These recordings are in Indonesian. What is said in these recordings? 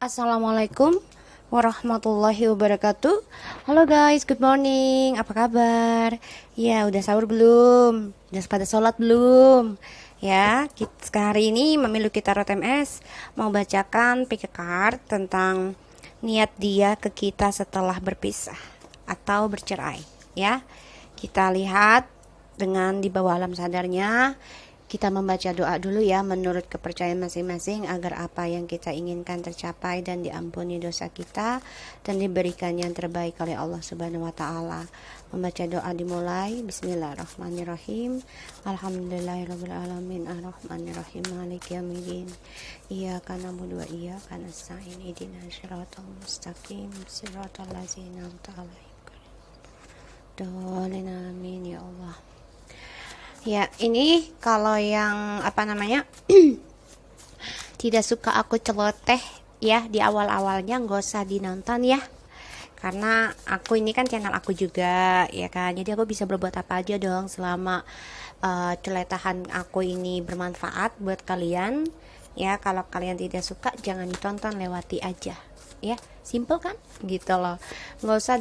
Assalamualaikum warahmatullahi wabarakatuh. Halo guys, good morning. Apa kabar? Ya, udah sahur belum? Udah pada sholat belum? Ya, hari ini memiliki tarot MS mau bacakan pick a card tentang niat dia ke kita setelah berpisah atau bercerai. Ya, kita lihat dengan di bawah alam sadarnya. Kita membaca doa dulu ya menurut kepercayaan masing-masing agar apa yang kita inginkan tercapai dan diampuni dosa kita dan diberikan yang terbaik oleh Allah Subhanahu wa taala. Membaca doa dimulai. Bismillahirrahmanirrahim. Alhamdulillahirabbil alamin arrahmanirrahim maliki yaumiddin. Iyyaka na'budu wa iyyaka nasta'in ihdinas siratal mustaqim siratal ladzina an'amta 'alaihim. Amin ya Allah. Ya, ini kalau yang tidak suka aku celoteh ya di awal-awalnya nggak usah dinonton ya. Karena aku ini kan channel aku juga ya kan. Jadi aku bisa berbuat apa aja dong selama celetahan aku ini bermanfaat buat kalian. Ya, kalau kalian tidak suka jangan ditonton, lewati aja. Ya, simple kan? Gitu loh. Nggak usah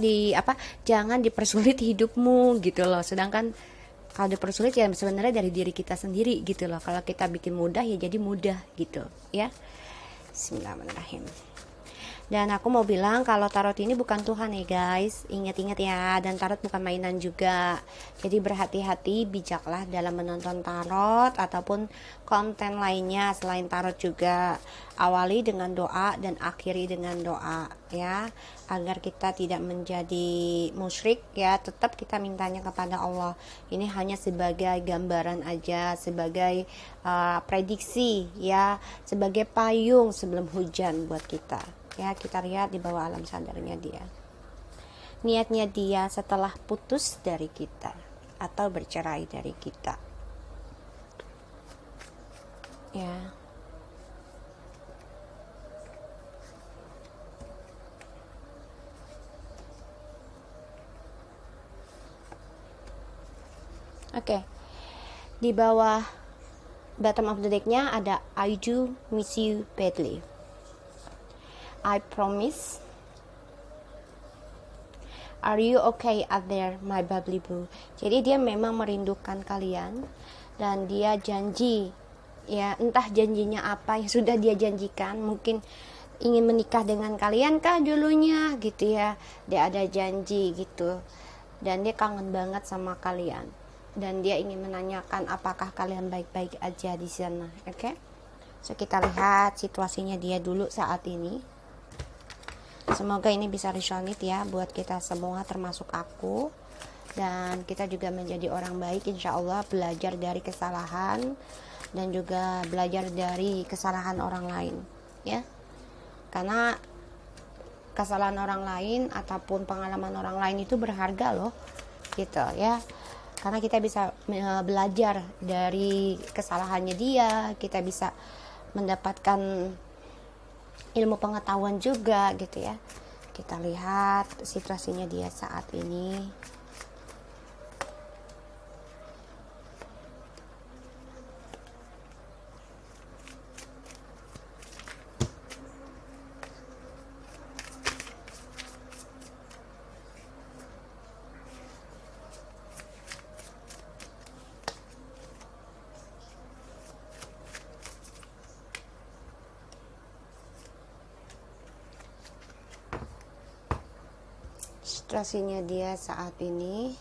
jangan dipersulit hidupmu gitu loh. Sedangkan kalau dipersulit ya sebenarnya dari diri kita sendiri gitu loh. Kalau kita bikin mudah ya jadi mudah gitu ya. Bismillahirrahmanirrahim. Dan aku mau bilang kalau tarot ini bukan Tuhan ya guys. Ingat-ingat ya, dan tarot bukan mainan juga. Jadi berhati-hati, bijaklah dalam menonton tarot ataupun konten lainnya selain tarot juga. Awali dengan doa dan akhiri dengan doa ya, agar kita tidak menjadi musyrik ya. Tetap kita mintanya kepada Allah. Ini hanya sebagai gambaran aja, sebagai prediksi ya, sebagai payung sebelum hujan buat kita. Ya, kita lihat di bawah alam sadarnya dia. Niatnya dia setelah putus dari kita atau bercerai dari kita. Ya. Oke. Di bawah bottom of the deck-nya ada I do miss you badly. I promise. Are you okay out there, my bubbly boo? Jadi dia memang merindukan kalian dan dia janji, ya entah janjinya apa yang sudah dia janjikan. Mungkin ingin menikah dengan kalian kah dulunya gitu ya. Dia ada janji gitu. Dan dia kangen banget sama kalian. Dan dia ingin menanyakan apakah kalian baik-baik aja di sana. Oke? So kita lihat situasinya dia dulu saat ini. Semoga ini bisa resonate ya buat kita semua termasuk aku. Dan kita juga menjadi orang baik insya Allah, belajar dari kesalahan dan juga belajar dari kesalahan orang lain ya. Karena kesalahan orang lain ataupun pengalaman orang lain itu berharga loh gitu ya. Karena kita bisa belajar dari kesalahannya dia, kita bisa mendapatkan ilmu pengetahuan juga gitu ya. Kita lihat situasinya dia saat ini. Situasinya dia saat ini.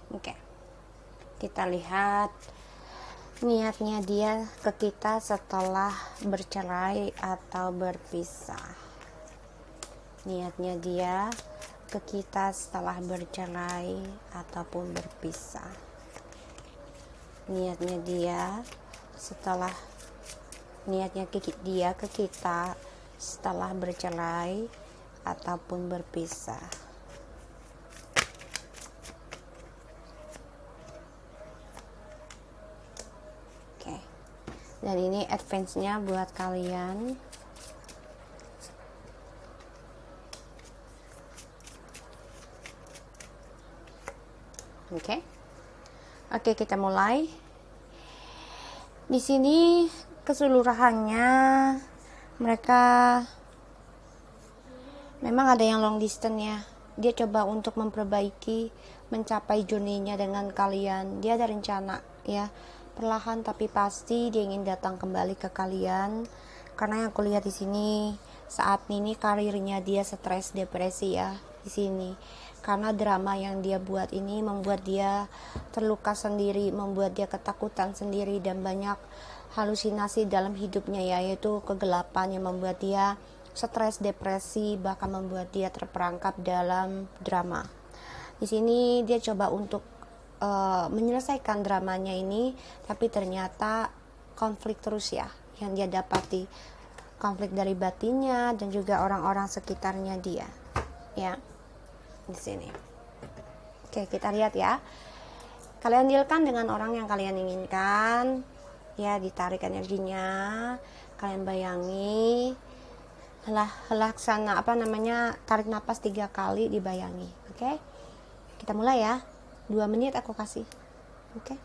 Oke. Kita lihat niatnya dia ke kita setelah bercerai atau berpisah. Niatnya dia ke kita setelah bercerai ataupun berpisah. Niatnya dia setelah niatnya dia ke kita setelah bercerai ataupun berpisah. Oke. Dan ini advance-nya buat kalian. Oke, kita mulai. Di sini keseluruhannya mereka memang ada yang long distance ya. Dia coba untuk memperbaiki, mencapai journey-nya dengan kalian. Dia ada rencana ya, perlahan tapi pasti dia ingin datang kembali ke kalian. Karena yang aku lihat di sini saat ini karirnya dia stres, depresi ya di sini. Karena drama yang dia buat ini membuat dia terluka sendiri, membuat dia ketakutan sendiri dan banyak halusinasi dalam hidupnya ya, yaitu kegelapan yang membuat dia stres, depresi, bahkan membuat dia terperangkap dalam drama. Di sini dia coba untuk menyelesaikan dramanya ini, tapi ternyata konflik terus ya yang dia dapati, konflik dari batinnya dan juga orang-orang sekitarnya dia ya di sini. Oke, kita lihat ya. Kalian dealkan dengan orang yang kalian inginkan ya, ditarik energinya, kalian bayangi, laksana tarik napas 3 kali, dibayangi. Oke, kita mulai ya. 2 menit aku kasih. Oke.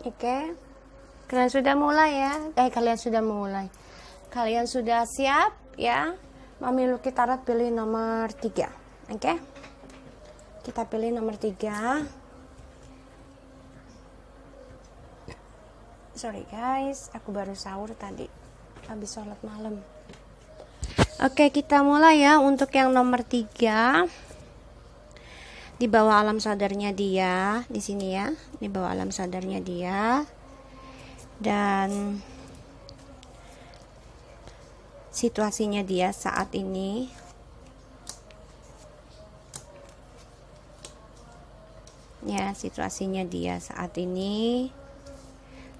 Oke, kalian sudah mulai ya. Kalian sudah siap ya. Mami Lucky Tarot pilih nomor 3. Oke, kita pilih nomor 3. Sorry guys, aku baru sahur tadi habis sholat malam. Oke, kita mulai ya. Untuk yang nomor 3, di bawah alam sadarnya dia di sini ya, di bawah alam sadarnya dia, dan situasinya dia saat ini ya, situasinya dia saat ini,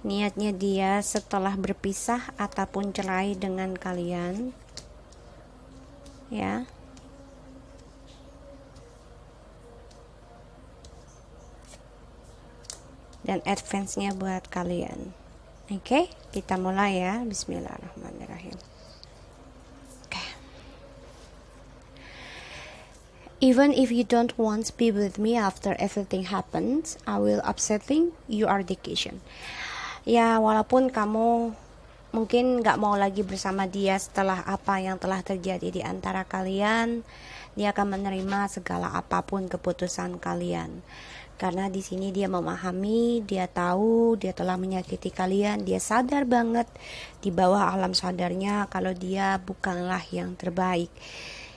niatnya dia setelah berpisah ataupun cerai dengan kalian ya. Dan advance-nya buat kalian. Oke, kita mulai ya. Bismillahirrahmanirrahim. Okay. Even if you don't want to be with me after everything happens, I will upsetting your dedication. Ya, walaupun kamu mungkin gak mau lagi bersama dia setelah apa yang telah terjadi di antara kalian, dia akan menerima segala apapun keputusan kalian. Karena di sini dia memahami, dia tahu dia telah menyakiti kalian, dia sadar banget di bawah alam sadarnya kalau dia bukanlah yang terbaik.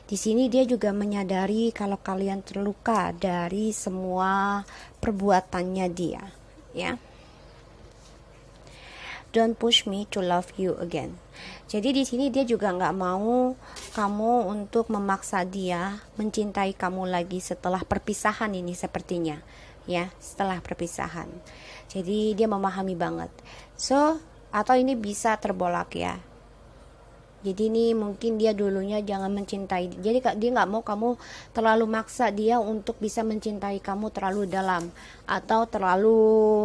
Di sini dia juga menyadari kalau kalian terluka dari semua perbuatannya dia, ya. Don't push me to love you again. Jadi di sini dia juga nggak mau kamu untuk memaksa dia mencintai kamu lagi setelah perpisahan ini sepertinya. Ya, setelah perpisahan. Jadi dia memahami banget. So, atau ini bisa terbolak ya. Jadi ini mungkin dia dulunya jangan mencintai. Jadi dia nggak mau kamu terlalu maksa dia untuk bisa mencintai kamu terlalu dalam, atau terlalu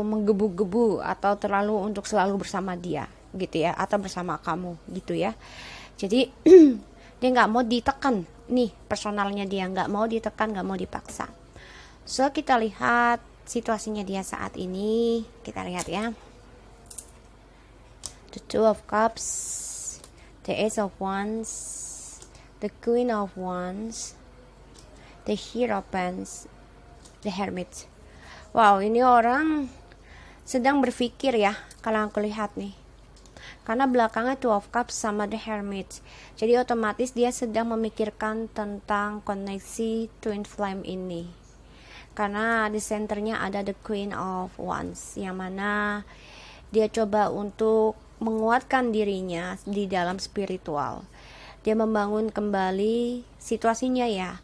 menggebu-gebu, atau terlalu untuk selalu bersama dia, gitu ya, atau bersama kamu, gitu ya. Jadi dia nggak mau ditekan. Nih personalnya dia nggak mau ditekan, nggak mau dipaksa. So, kita lihat situasinya dia saat ini. Kita lihat ya. The Two of Cups, the Ace of Wands, the Queen of Wands, the Hierophant, the Hermit. Wow, ini orang sedang berpikir ya, kalau aku lihat nih. Karena belakangnya Two of Cups sama the Hermit. Jadi otomatis dia sedang memikirkan tentang koneksi Twin Flame ini. Karena di senternya ada the Queen of Wands, yang mana dia coba untuk menguatkan dirinya di dalam spiritual. Dia membangun kembali situasinya ya.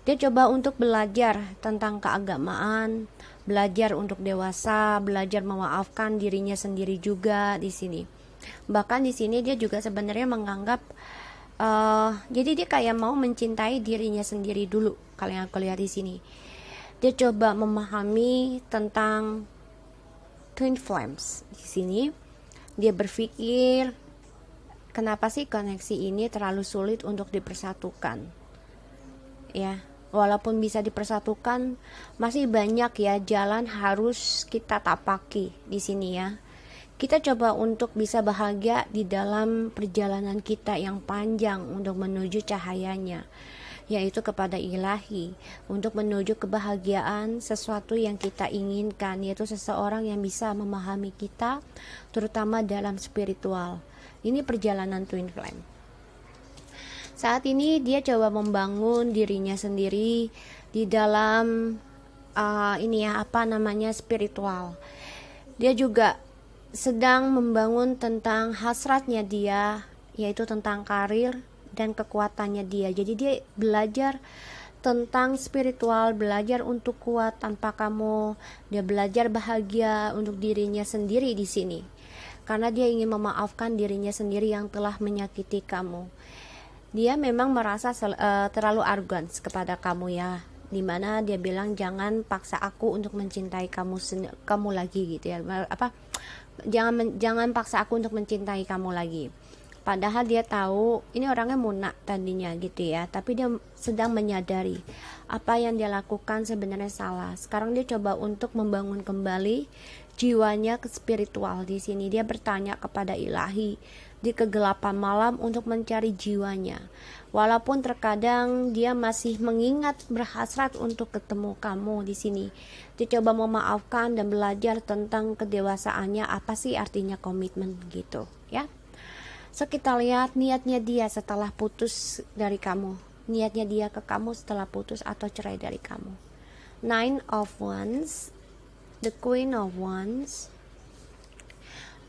Dia coba untuk belajar tentang keagamaan, belajar untuk dewasa, belajar memaafkan dirinya sendiri juga di sini. Bahkan di sini dia juga sebenarnya menganggap jadi dia kayak mau mencintai dirinya sendiri dulu. Kalau yang aku lihat di sini, dia coba memahami tentang twin flames. Di sini dia berpikir, kenapa sih koneksi ini terlalu sulit untuk dipersatukan? Ya, walaupun bisa dipersatukan, masih banyak ya jalan harus kita tapaki di sini ya. Kita coba untuk bisa bahagia di dalam perjalanan kita yang panjang untuk menuju cahayanya, yaitu kepada ilahi, untuk menuju kebahagiaan sesuatu yang kita inginkan, yaitu seseorang yang bisa memahami kita, terutama dalam spiritual. Ini perjalanan twin flame. Saat ini dia coba membangun dirinya sendiri di dalam spiritual. Dia juga sedang membangun tentang hasratnya dia, yaitu tentang karir dan kekuatannya dia. Jadi dia belajar tentang spiritual, belajar untuk kuat tanpa kamu. Dia belajar bahagia untuk dirinya sendiri di sini. Karena dia ingin memaafkan dirinya sendiri yang telah menyakiti kamu. Dia memang merasa terlalu arrogant kepada kamu ya, dimana dia bilang jangan paksa aku untuk mencintai kamu lagi gitu ya. Jangan paksa aku untuk mencintai kamu lagi. Padahal dia tahu ini orangnya munak tadinya gitu ya, tapi dia sedang menyadari apa yang dia lakukan sebenarnya salah. Sekarang dia coba untuk membangun kembali jiwanya ke spiritual. Di sini dia bertanya kepada ilahi di kegelapan malam untuk mencari jiwanya. Walaupun terkadang dia masih mengingat, berhasrat untuk ketemu kamu di sini. Dia coba memaafkan dan belajar tentang kedewasaannya, apa sih artinya komitmen gitu ya. So kita lihat niatnya dia setelah putus dari kamu. Niatnya dia ke kamu setelah putus atau cerai dari kamu. Nine of Wands, the Queen of Wands,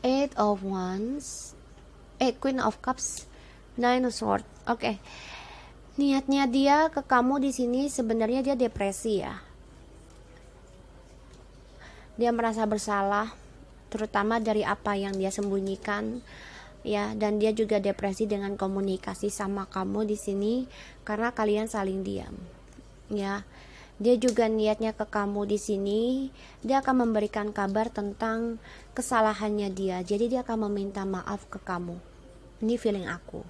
Eight of Wands, Queen of Cups, Nine of Swords. Oke. Niatnya dia ke kamu di sini sebenarnya dia depresi ya. Dia merasa bersalah, terutama dari apa yang dia sembunyikan ya, dan dia juga depresi dengan komunikasi sama kamu di sini karena kalian saling diam. Ya. Dia juga niatnya ke kamu di sini, dia akan memberikan kabar tentang kesalahannya dia. Jadi dia akan meminta maaf ke kamu. Ini feeling aku.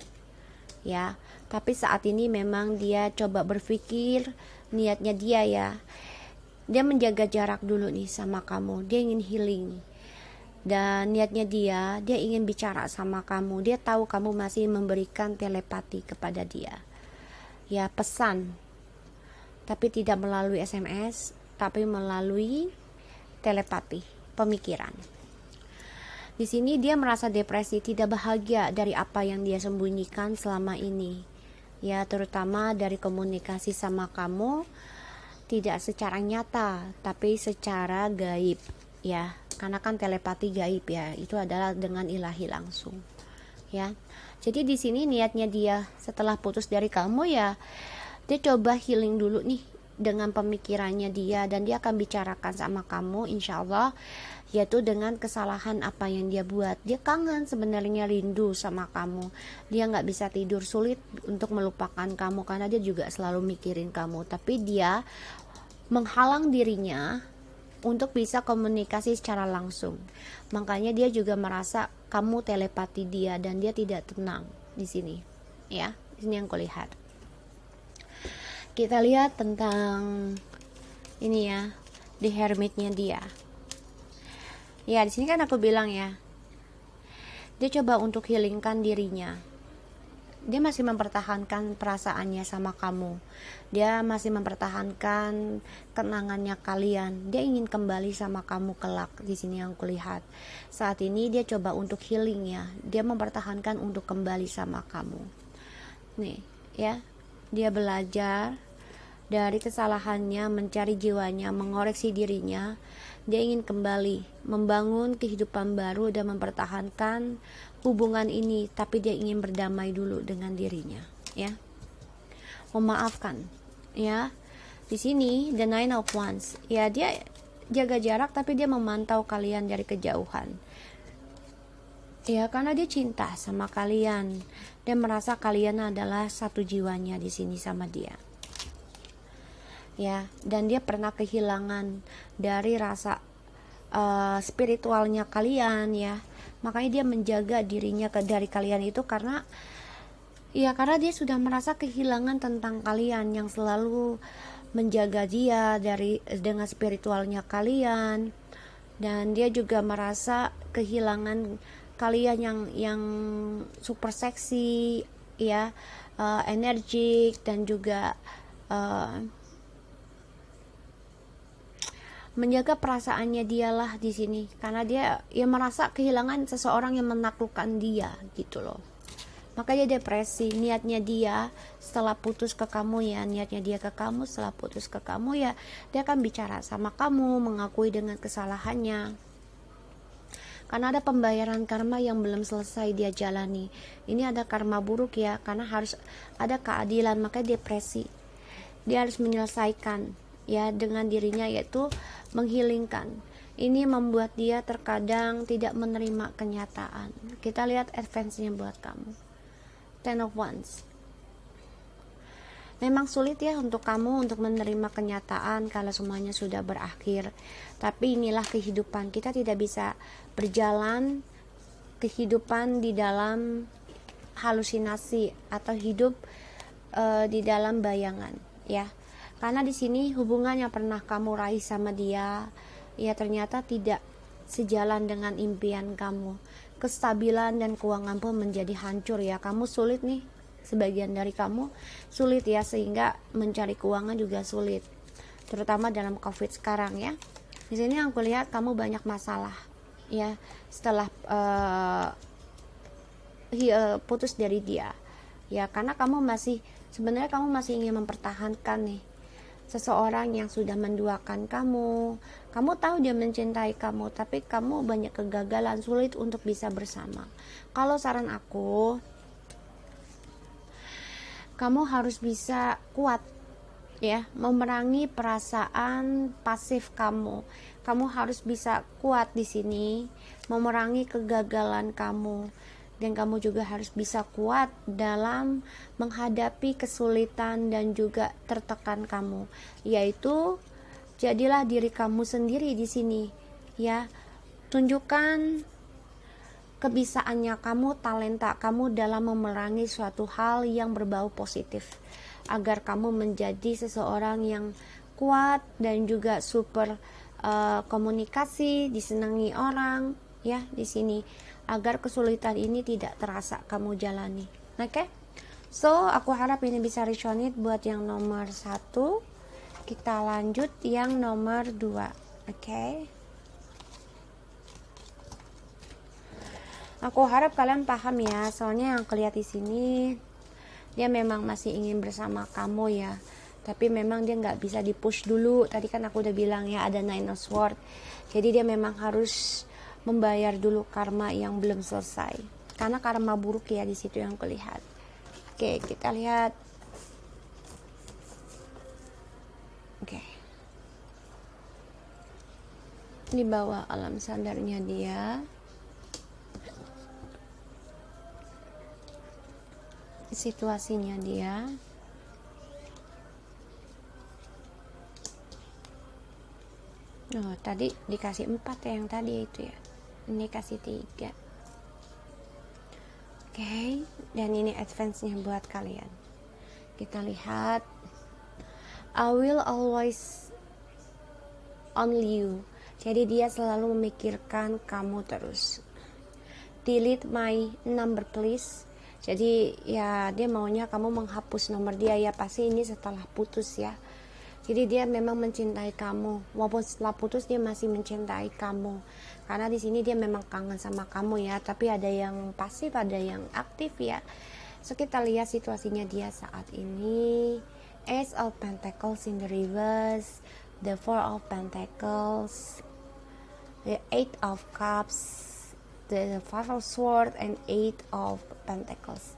Ya, tapi saat ini memang dia coba berpikir niatnya dia ya. Dia menjaga jarak dulu nih sama kamu. Dia ingin healing. Dan niatnya dia ingin bicara sama kamu. Dia tahu kamu masih memberikan telepati kepada dia. Ya, pesan. Tapi tidak melalui SMS, tapi melalui telepati, pemikiran. Di sini dia merasa depresi, tidak bahagia dari apa yang dia sembunyikan selama ini. Ya, terutama dari komunikasi sama kamu, tidak secara nyata, tapi secara gaib. Ya, karena kan telepati gaib ya, itu adalah dengan ilahi langsung. Ya, jadi di sini niatnya dia setelah putus dari kamu ya, dia coba healing dulu nih dengan pemikirannya dia, dan dia akan bicarakan sama kamu insya Allah, yaitu dengan kesalahan apa yang dia buat. Dia kangen sebenarnya, rindu sama kamu. Dia gak bisa tidur, sulit untuk melupakan kamu karena dia juga selalu mikirin kamu. Tapi dia menghalang dirinya untuk bisa komunikasi secara langsung. Makanya dia juga merasa kamu telepati dia dan dia tidak tenang di sini. Ya, ini yang kulihat. Kita lihat tentang ini ya, di hermitnya dia. Ya, di sini kan aku bilang ya, dia coba untuk healingkan dirinya. dia masih mempertahankan perasaannya sama kamu, dia masih mempertahankan kenangannya kalian, dia ingin kembali sama kamu kelak. Di sini yang kulihat saat ini dia coba untuk healing ya, dia mempertahankan untuk kembali sama kamu nih ya. Dia belajar dari kesalahannya, mencari jiwanya, mengoreksi dirinya. Dia ingin kembali membangun kehidupan baru dan mempertahankan hubungan ini, tapi dia ingin berdamai dulu dengan dirinya ya, memaafkan ya. Di sini the nine of wands ya, dia jaga jarak tapi dia memantau kalian dari kejauhan ya, karena dia cinta sama kalian dan merasa kalian adalah satu jiwanya di sini sama dia ya. Dan dia pernah kehilangan dari rasa spiritualnya kalian ya, makanya dia menjaga dirinya dari kalian itu karena dia sudah merasa kehilangan tentang kalian yang selalu menjaga dia dengan spiritualnya kalian. Dan dia juga merasa kehilangan kalian yang super seksi ya, energik, dan juga menjaga perasaannya dialah di sini, karena dia merasa kehilangan seseorang yang menaklukkan dia gitu loh. Makanya depresi. Niatnya dia setelah putus ke kamu ya, niatnya dia ke kamu setelah putus ke kamu ya, dia akan bicara sama kamu, mengakui dengan kesalahannya, karena ada pembayaran karma yang belum selesai dia jalani. Ini ada karma buruk ya, karena harus ada keadilan. Makanya depresi, dia harus menyelesaikan ya dengan dirinya, yaitu menghilingkan. Ini membuat dia terkadang tidak menerima kenyataan. Kita lihat advance-nya buat kamu. Ten of Wands. Memang sulit ya untuk kamu untuk menerima kenyataan kalau semuanya sudah berakhir. Tapi inilah kehidupan. Kita tidak bisa berjalan kehidupan di dalam halusinasi atau hidup di dalam bayangan ya. Karena di sini hubungan yang pernah kamu raih sama dia ya ternyata tidak sejalan dengan impian kamu. Kestabilan dan keuangan pun menjadi hancur ya. Kamu sulit nih, sebagian dari kamu sulit ya, sehingga mencari keuangan juga sulit, terutama dalam COVID sekarang ya. Di sini aku lihat kamu banyak masalah ya setelah putus dari dia ya, karena sebenarnya kamu masih ingin mempertahankan nih seseorang yang sudah menduakan kamu. Kamu tahu dia mencintai kamu, tapi kamu banyak kegagalan, sulit untuk bisa bersama. Kalau saran aku, kamu harus bisa kuat ya, memerangi perasaan pasif kamu. Kamu harus bisa kuat di sini, memerangi kegagalan kamu. Dan kamu juga harus bisa kuat dalam menghadapi kesulitan dan juga tertekan kamu, yaitu jadilah diri kamu sendiri di sini ya. Tunjukkan kebisaannya kamu, talenta kamu dalam memerangi suatu hal yang berbau positif, agar kamu menjadi seseorang yang kuat dan juga super komunikasi, disenangi orang ya di sini, agar kesulitan ini tidak terasa kamu jalani. Oke? So, aku harap ini bisa resonate buat yang nomor 1. Kita lanjut yang nomor 2. Oke? Aku harap kalian paham ya, soalnya yang kelihatan di sini dia memang masih ingin bersama kamu ya, tapi memang dia nggak bisa dipush dulu. Tadi kan aku udah bilang ya, ada Nine of Swords. Jadi dia memang harus membayar dulu karma yang belum selesai, karena karma buruk ya di situ yang kulihat. Oke, kita lihat. Oke, di bawah alam sadarnya dia, situasinya dia. Oh, tadi dikasih 4 ya, yang tadi itu ya. Ini kasih 3. Oke, dan ini advance-nya buat kalian. Kita lihat. I will always only you. Jadi dia selalu memikirkan kamu terus. Delete my number please. Jadi ya dia maunya kamu menghapus nomor dia, ya pasti ini setelah putus ya. Jadi dia memang mencintai kamu, walaupun setelah putus dia masih mencintai kamu. Karena di sini dia memang kangen sama kamu ya, tapi ada yang pasif, ada yang aktif ya. So kita lihat situasinya dia saat ini. Ace of Pentacles in the reverse, the Four of Pentacles, the Eight of Cups, the Five of Swords, and Eight of Pentacles.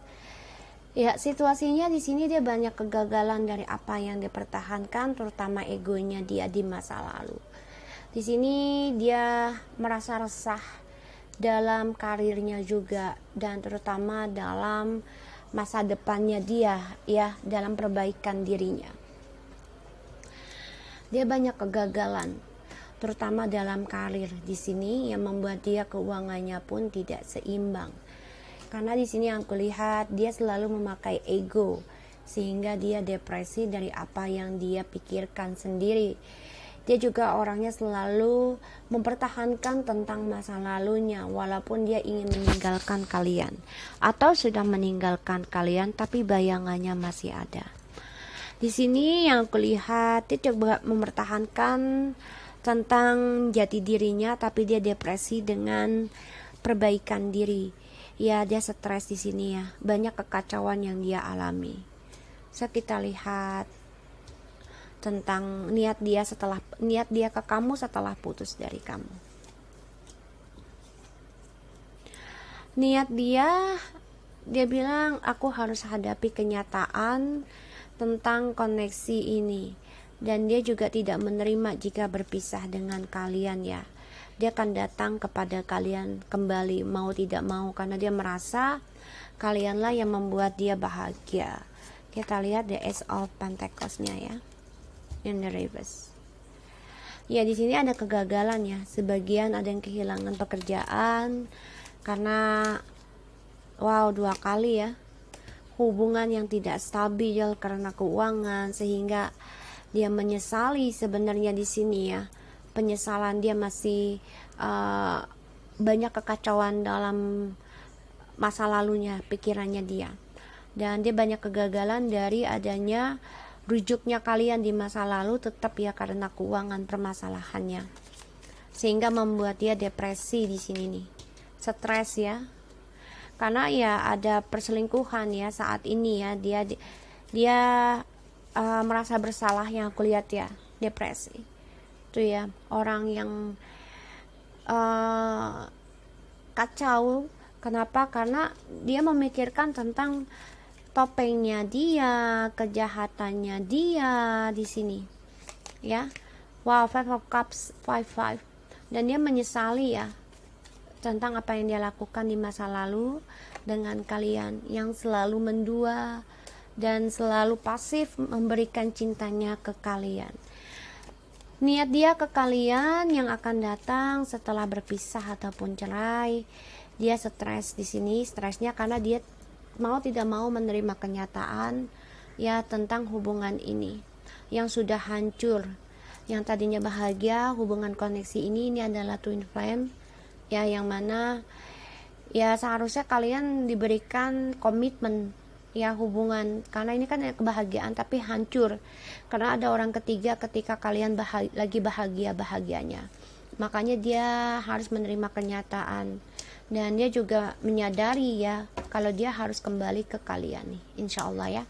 Ya, situasinya di sini dia banyak kegagalan dari apa yang dipertahankan, terutama egonya dia di masa lalu. Di sini dia merasa resah dalam karirnya juga, dan terutama dalam masa depannya dia ya, dalam perbaikan dirinya. Dia banyak kegagalan, terutama dalam karir di sini yang membuat dia keuangannya pun tidak seimbang. Karena di sini yang kulihat dia selalu memakai ego, sehingga dia depresi dari apa yang dia pikirkan sendiri. Dia juga orangnya selalu mempertahankan tentang masa lalunya, walaupun dia ingin meninggalkan kalian atau sudah meninggalkan kalian, tapi bayangannya masih ada. Di sini yang kulihat dia coba mempertahankan tentang jati dirinya, tapi dia depresi dengan perbaikan diri. Ya, dia stres di sini ya, banyak kekacauan yang dia alami. So kita lihat tentang niat dia ke kamu setelah putus dari kamu. Niat dia bilang aku harus hadapi kenyataan tentang koneksi ini, dan dia juga tidak menerima jika berpisah dengan kalian ya. Dia akan datang kepada kalian kembali mau tidak mau, karena dia merasa kalianlah yang membuat dia bahagia. Kita lihat the Ace of Pentacles-nya ya, in the reverse. Ya, di sini ada kegagalan ya, sebagian ada yang kehilangan pekerjaan karena dua kali ya, hubungan yang tidak stabil karena keuangan, sehingga dia menyesali sebenarnya di sini ya. Penyesalan dia masih banyak kekacauan dalam masa lalunya, pikirannya dia, dan dia banyak kegagalan dari adanya rujuknya kalian di masa lalu, tetap ya karena keuangan permasalahannya, sehingga membuat dia depresi di sini nih, stres ya, karena ya ada perselingkuhan ya saat ini ya. Dia merasa bersalah yang aku lihat ya, depresi itu ya, orang yang kacau. Kenapa? Karena dia memikirkan tentang topengnya dia, kejahatannya dia di sini ya. Five of Cups, five, dan dia menyesali ya tentang apa yang dia lakukan di masa lalu dengan kalian yang selalu mendua dan selalu pasif memberikan cintanya ke kalian. Niat dia ke kalian yang akan datang setelah berpisah ataupun cerai. Dia stres di sini, stresnya karena dia mau tidak mau menerima kenyataan ya tentang hubungan ini yang sudah hancur. Yang tadinya bahagia, hubungan koneksi ini adalah twin flame ya, yang mana ya seharusnya kalian diberikan komitmen ya hubungan, karena ini kan kebahagiaan tapi hancur karena ada orang ketiga ketika kalian lagi bahagianya. Makanya dia harus menerima kenyataan, dan dia juga menyadari ya kalau dia harus kembali ke kalian nih, insya Allah ya.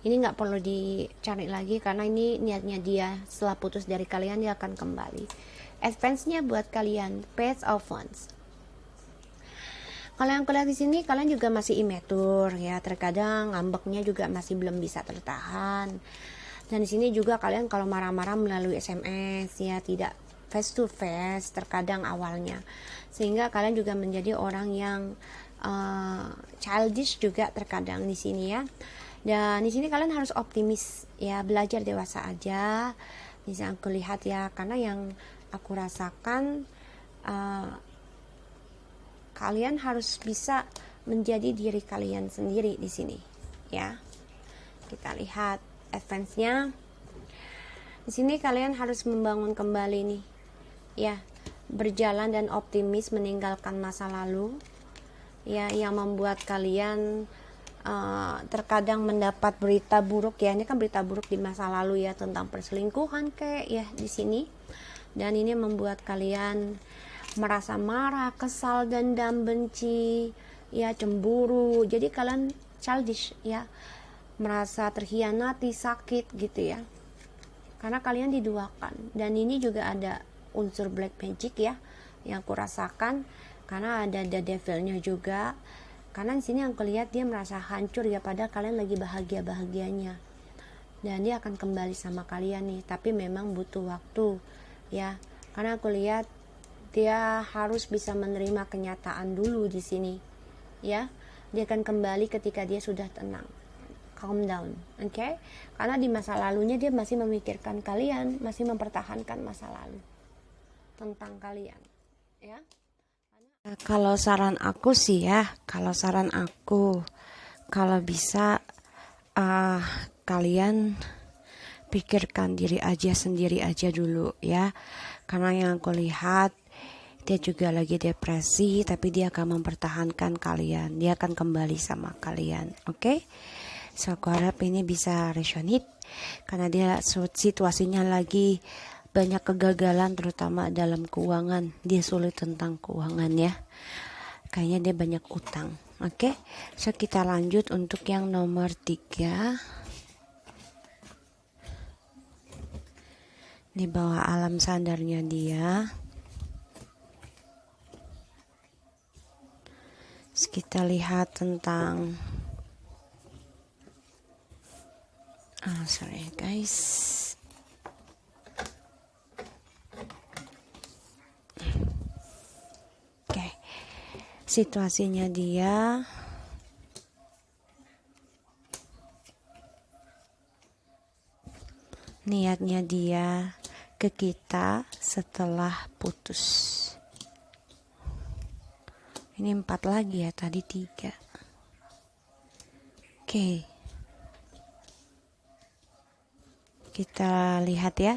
Ini nggak perlu dicari lagi karena ini niatnya dia, setelah putus dari kalian dia akan kembali. Advance-nya buat kalian, Page of Wands. Kalau yang kulihat di sini kalian juga masih immature ya, terkadang ngambeknya juga masih belum bisa tertahan. Dan di sini juga kalian kalau marah-marah melalui SMS ya, tidak face to face terkadang awalnya, sehingga kalian juga menjadi orang yang childish juga terkadang di sini ya. Dan di sini kalian harus optimis ya, belajar dewasa aja. Bisa aku lihat ya, karena yang aku rasakan kalian harus bisa menjadi diri kalian sendiri di sini ya. Kita lihat advance-nya. Di sini kalian harus membangun kembali nih ya, berjalan dan optimis meninggalkan masa lalu ya yang membuat kalian terkadang mendapat berita buruk ya, ini kan berita buruk di masa lalu ya, tentang perselingkuhan kayak ya di sini, dan ini membuat kalian merasa marah, kesal, dendam, benci, ya cemburu. Jadi kalian childish ya, merasa terhianati, sakit gitu ya, karena kalian diduakan. Dan ini juga ada unsur black magic ya yang aku rasakan, karena ada the devilnya juga. Karena di sini yang kulihat dia merasa hancur ya, padahal kalian lagi bahagia-bahagianya. Dan dia akan kembali sama kalian nih, tapi memang butuh waktu ya. Karena aku lihat dia harus bisa menerima kenyataan dulu di sini ya. Dia akan kembali ketika dia sudah tenang, calm down, oke? Okay? Karena di masa lalunya dia masih memikirkan kalian, masih mempertahankan masa lalu tentang kalian ya. Kalau saran aku sih ya, kalau bisa kalian pikirkan diri aja sendiri aja dulu ya. Karena yang aku lihat dia juga lagi depresi, tapi dia akan mempertahankan kalian, dia akan kembali sama kalian, oke? So aku harap ini bisa resonate, karena dia situasinya lagi banyak kegagalan, terutama dalam keuangan. Dia sulit tentang keuangan ya, kayaknya dia banyak utang. Oke, so kita lanjut untuk yang nomor 3. Di bawah alam sadarnya dia, terus kita lihat tentang sorry guys, situasinya dia niatnya dia ke kita setelah putus. Ini 4 lagi ya, tadi 3. Oke, kita lihat ya.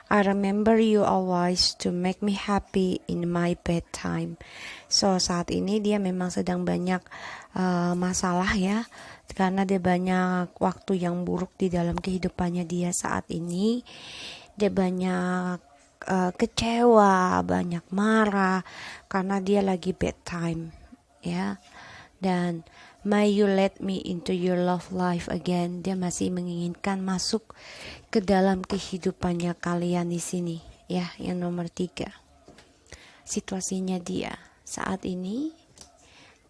I remember you always to make me happy in my bad time. So saat ini dia memang sedang banyak masalah ya, karena dia banyak waktu yang buruk di dalam kehidupannya dia saat ini. Dia banyak kecewa, banyak marah karena dia lagi bad time ya. Dan may you let me into your love life again. Dia masih menginginkan masuk ke dalam kehidupannya kalian di sini ya. Yang nomor 3, situasinya dia saat ini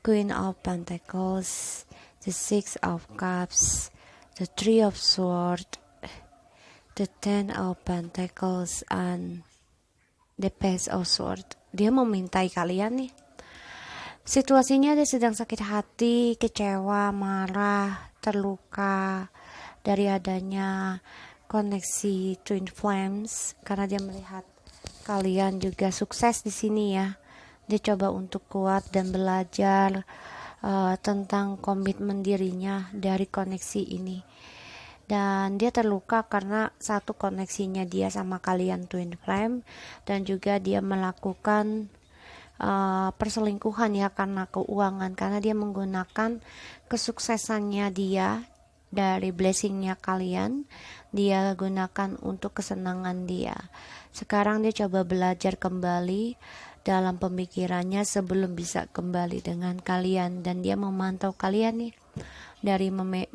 Queen of Pentacles, the Six of Cups, the Three of Swords, the Ten of Pentacles, and the Page of Swords. Dia memintai kalian nih. Situasinya dia sedang sakit hati, kecewa, marah, terluka dari adanya koneksi twin flames, karena dia melihat kalian juga sukses di sini ya. Dia coba untuk kuat dan belajar tentang komitmen dirinya dari koneksi ini. Dan dia terluka karena satu, koneksinya dia sama kalian twin flame, dan juga dia melakukan perselingkuhan ya karena keuangan, karena dia menggunakan kesuksesannya dia dari blessingnya kalian, dia gunakan untuk kesenangan dia. Sekarang dia coba belajar kembali dalam pemikirannya sebelum bisa kembali dengan kalian, dan dia memantau kalian nih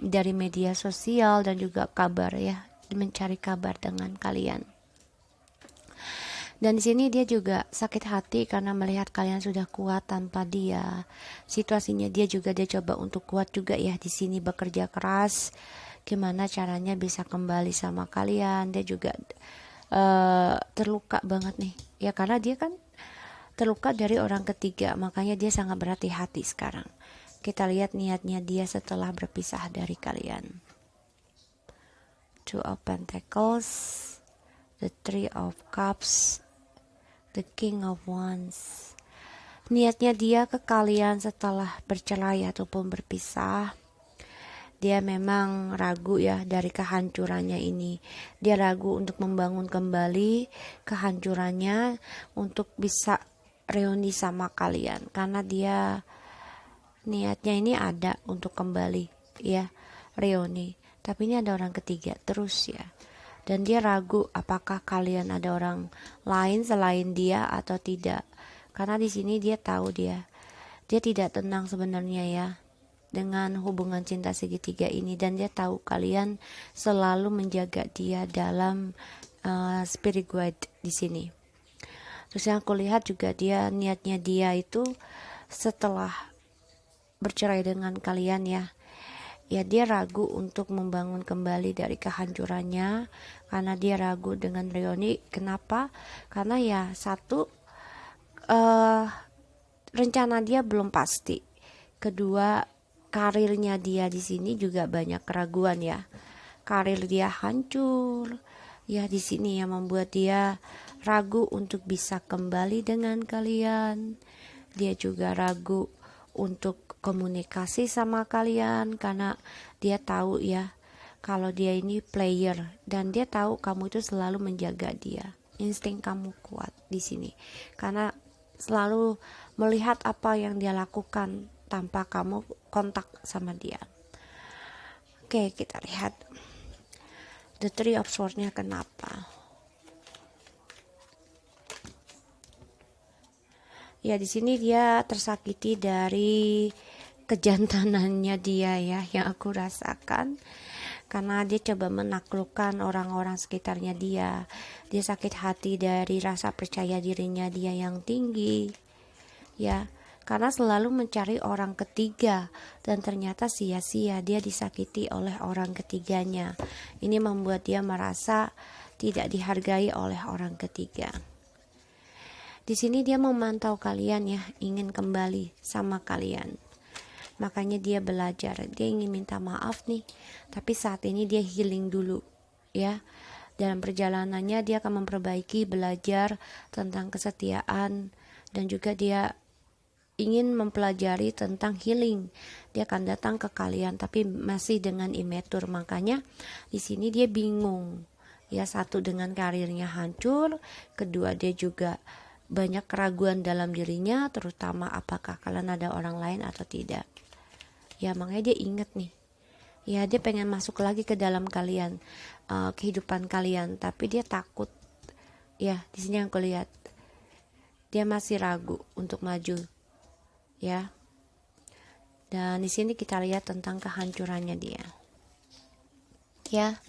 dari media sosial dan juga kabar ya, mencari kabar dengan kalian. Dan di sini dia juga sakit hati karena melihat kalian sudah kuat tanpa dia. Situasinya dia coba untuk kuat juga ya di sini, bekerja keras. Gimana caranya bisa kembali sama kalian? Dia juga terluka banget nih. Ya karena dia kan terluka dari orang ketiga, makanya dia sangat berhati-hati sekarang. Kita lihat niatnya dia setelah berpisah dari kalian. Two of Pentacles, the Three of Cups, the King of Wands. Niatnya dia ke kalian setelah bercerai ataupun berpisah. Dia memang ragu ya dari kehancurannya ini. Dia ragu untuk membangun kembali kehancurannya untuk bisa reuni sama kalian. Karena dia niatnya ini ada untuk kembali ya reuni, tapi ini ada orang ketiga terus ya, dan dia ragu apakah kalian ada orang lain selain dia atau tidak, karena di sini dia tahu dia tidak tenang sebenarnya ya dengan hubungan cinta segitiga ini, dan dia tahu kalian selalu menjaga dia dalam spirit guide di sini. Terus yang aku lihat juga niatnya dia itu setelah bercerai dengan kalian ya dia ragu untuk membangun kembali dari kehancurannya, karena dia ragu dengan reuni. Kenapa? Karena ya satu, rencana dia belum pasti. Kedua, karirnya dia di sini juga banyak keraguan ya. Karir dia hancur. Ya di sini yang membuat dia ragu untuk bisa kembali dengan kalian. Dia juga ragu untuk komunikasi sama kalian karena dia tahu ya kalau dia ini player, dan dia tahu kamu itu selalu menjaga dia. Insting kamu kuat di sini karena selalu melihat apa yang dia lakukan tanpa kamu kontak sama dia. Oke, kita lihat the three of swords-nya kenapa. Ya di sini dia tersakiti dari kejantanannya dia ya, yang aku rasakan, karena dia coba menaklukkan orang-orang sekitarnya dia sakit hati dari rasa percaya dirinya dia yang tinggi ya, karena selalu mencari orang ketiga dan ternyata sia-sia dia disakiti oleh orang ketiganya. Ini membuat dia merasa tidak dihargai oleh orang ketiga. Di sini dia memantau kalian ya, ingin kembali sama kalian. Makanya dia belajar, dia ingin minta maaf nih, tapi saat ini dia healing dulu ya. Dalam perjalanannya dia akan memperbaiki, belajar tentang kesetiaan, dan juga dia ingin mempelajari tentang healing. Dia akan datang ke kalian tapi masih dengan immature. Makanya di sini dia bingung ya, satu dengan karirnya hancur, kedua dia juga banyak keraguan dalam dirinya, terutama apakah kalian ada orang lain atau tidak ya. Makanya dia inget nih ya, dia pengen masuk lagi ke dalam kalian, kehidupan kalian, tapi dia takut ya. Di sini yang aku lihat dia masih ragu untuk maju ya. Dan di sini kita lihat tentang kehancurannya dia ya.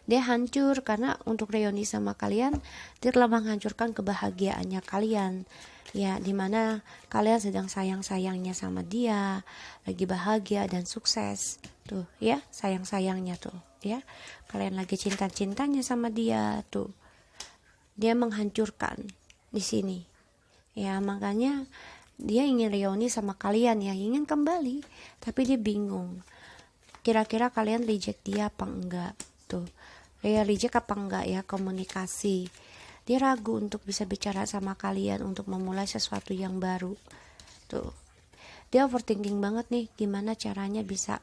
Dia hancur karena untuk reuni sama kalian dia telah menghancurkan kebahagiaannya kalian ya, dimana kalian sedang sayang-sayangnya sama dia, lagi bahagia dan sukses tuh ya, sayang-sayangnya tuh ya, kalian lagi cinta-cintanya sama dia tuh, dia menghancurkan di sini ya. Makanya dia ingin reuni sama kalian ya, ingin kembali, tapi dia bingung kira-kira kalian reject dia apa enggak tuh ya, reject apa enggak ya komunikasi. Dia ragu untuk bisa bicara sama kalian untuk memulai sesuatu yang baru tuh. Dia overthinking banget nih, gimana caranya bisa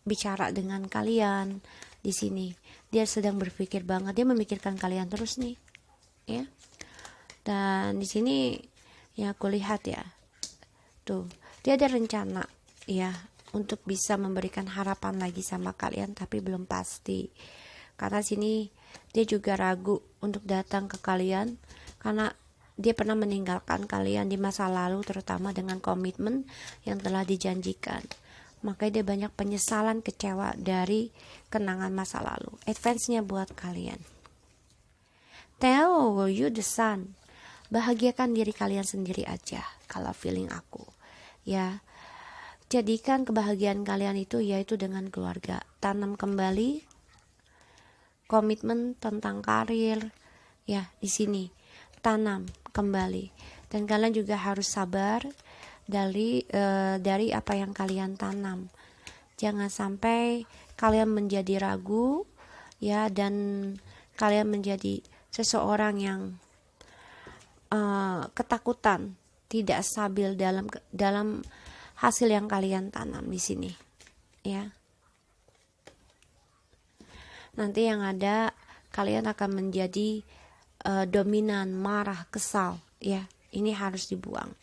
bicara dengan kalian di sini. Dia sedang berpikir banget, dia memikirkan kalian terus nih ya. Dan di sini ya aku lihat ya tuh, dia ada rencana ya untuk bisa memberikan harapan lagi sama kalian, tapi belum pasti. Karena sini dia juga ragu untuk datang ke kalian karena dia pernah meninggalkan kalian di masa lalu, terutama dengan komitmen yang telah dijanjikan. Makanya dia banyak penyesalan, kecewa dari kenangan masa lalu. Advance-nya buat kalian, tell you the sun, bahagiakan diri kalian sendiri aja kalau feeling aku ya. Jadikan kebahagiaan kalian itu yaitu dengan keluarga. Tanam kembali komitmen tentang karir ya, di sini tanam kembali, dan kalian juga harus sabar dari apa yang kalian tanam. Jangan sampai kalian menjadi ragu ya, dan kalian menjadi seseorang yang ketakutan, tidak stabil dalam hasil yang kalian tanam di sini ya. Nanti yang ada kalian akan menjadi dominan, marah, kesal ya. Ini harus dibuang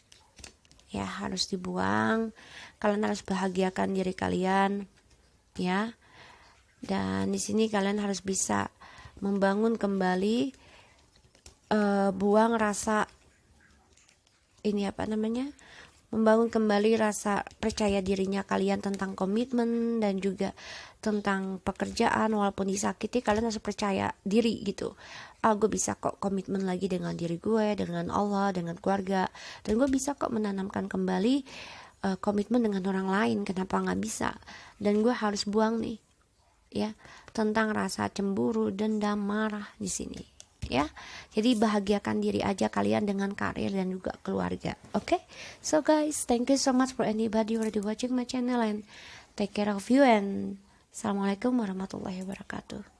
ya, harus dibuang. Kalian harus bahagiakan diri kalian, ya. Dan di sini kalian harus bisa membangun kembali, buang rasa ini apa namanya, membangun kembali rasa percaya dirinya kalian tentang komitmen dan juga tentang pekerjaan. Walaupun disakiti, kalian harus percaya diri gitu. Gue bisa kok komitmen lagi dengan diri gue, dengan Allah, dengan keluarga, dan gue bisa kok menanamkan kembali komitmen dengan orang lain. Kenapa nggak bisa? Dan gue harus buang nih, ya, tentang rasa cemburu, dendam, marah di sini, ya. Jadi bahagiakan diri aja kalian dengan karir dan juga keluarga. Okay? So guys, thank you so much for anybody who already watching my channel, and take care of you, and assalamualaikum warahmatullahi wabarakatuh.